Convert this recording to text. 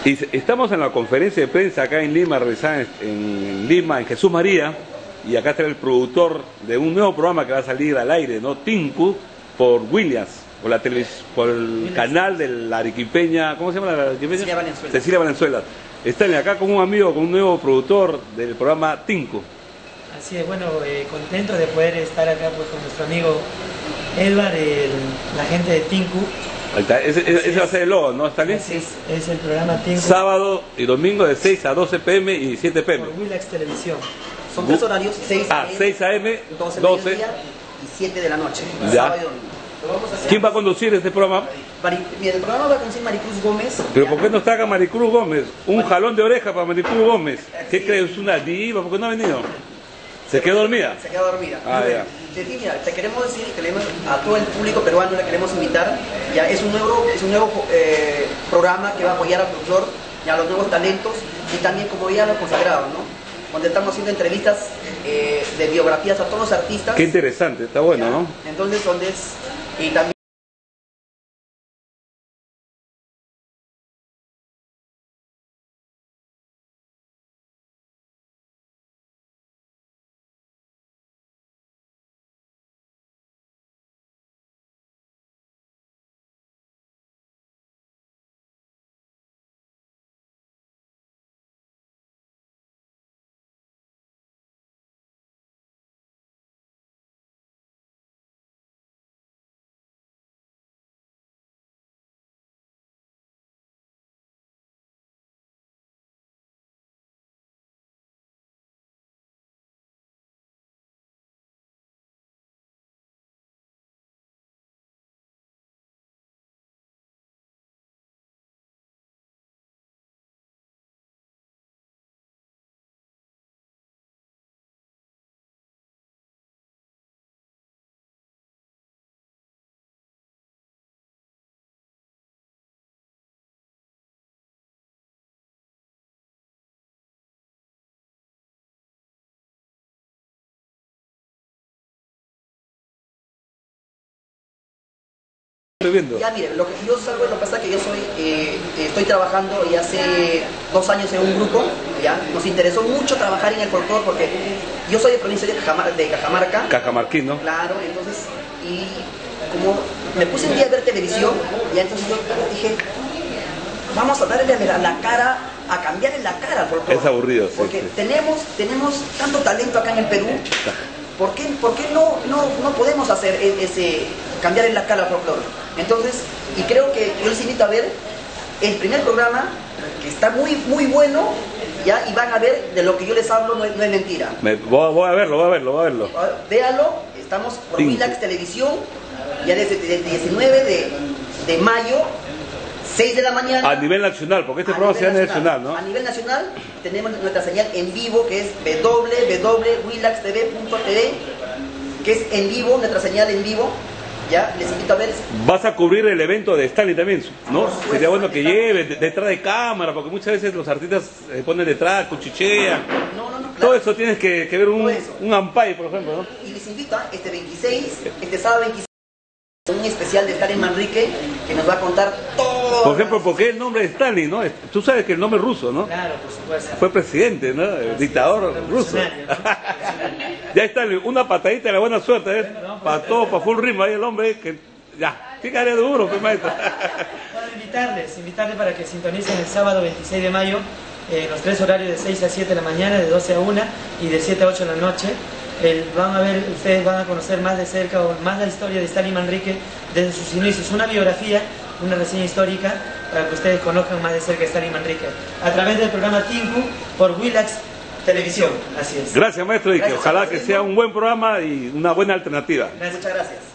Y estamos en la conferencia de prensa acá en Lima, realizada en Lima, en Jesús María, y acá está el productor de un nuevo programa que va a salir al aire, ¿no? Tinku, por Williams, por la por el canal de la arequipeña, ¿cómo se llama la arequipeña? Cecilia Valenzuela. Cecilia Valenzuela. Están acá con un amigo, con un nuevo productor del programa Tinku. Así es, bueno, contento de poder estar acá pues, con nuestro amigo Edward, la gente de Tinku. Ese va a ser el logo, ¿no? ¿Está bien? Así es el programa Tinku. Sábado y domingo de 6 a 12 p.m. y 7 p.m. Por Willax Televisión. Son tres horarios, 6 a.m., 12 y 7 de la noche. Ya. Sábado y domingo. ¿Quién va a conducir este programa? El programa va a conducir Maricruz Gómez. ¿Pero por qué no está acá Maricruz Gómez? Un jalón de oreja para Maricruz Gómez. ¿Qué crees? ¿Es una diva? ¿Por qué no ha venido? ¿Se quedó dormida? Se quedó dormida. Ya. De ti, mira, te queremos decir que a todo el público peruano le queremos invitar. Ya es un nuevo programa que va a apoyar al folclore y a los nuevos talentos y también como ya los consagrados, ¿no? Donde estamos haciendo entrevistas de biografías a todos los artistas. Qué interesante, está bueno, ¿ya? ¿no? Entonces, donde es y también ya mire, lo que yo salgo, lo que pasa es que yo estoy trabajando y hace 2 años en un grupo, ya nos interesó mucho trabajar en el folclore porque yo soy de provincia de Cajamarca. Cajamarquín, ¿no? Claro, entonces, y como me puse un día a ver televisión, ya entonces yo dije, vamos a darle la cara, a cambiarle la cara al folclore. Es aburrido, sí. Porque tenemos tanto talento acá en el Perú. ¿Por qué no podemos hacer cambiar en la cara al folclore? Entonces, y creo que yo les invito a ver el primer programa, que está muy bueno, ya, y van a ver de lo que yo les hablo, no es mentira. Voy a verlo. Véanlo, estamos por Willax Televisión, ya desde el 19 de mayo, 6 de la mañana. A nivel nacional, porque este programa se llama nacional, ¿no? A nivel nacional tenemos nuestra señal en vivo, que es www.willaxtv.tv, que es en vivo, nuestra señal en vivo. Ya, les invito a ver. Vas a cubrir el evento de Stanley también, ¿no? Sería bueno que lleve detrás de cámara, porque muchas veces los artistas se ponen detrás, cuchichean. No, claro. Todo eso tienes que ver un ampay, por ejemplo, ¿no? Y les invito a este sábado 26, un especial de Stanley Manrique, que nos va a contar todo. Por ejemplo, ¿por qué el nombre de Stanley, no? Tú sabes que el nombre es ruso, ¿no? Claro, por supuesto. Fue presidente, ¿no? El dictador ruso. Ya está, una patadita de la buena suerte, ¿eh? Para todo, para full ritmo, ahí el hombre que ya, pícale duro, pues, maestro. Invitarles para que sintonicen el sábado 26 de mayo, los 3 horarios de 6 a 7 de la mañana, de 12 a 1 y de 7 a 8 de la noche. Ustedes van a conocer más de cerca o más la historia de Stanley Manrique desde sus inicios, una biografía, una reseña histórica para que ustedes conozcan más de cerca a Stanley Manrique a través del programa Tinku por Willax Televisión. Así es. Gracias, maestro, y que ojalá que sea un buen programa y una buena alternativa. Muchas gracias.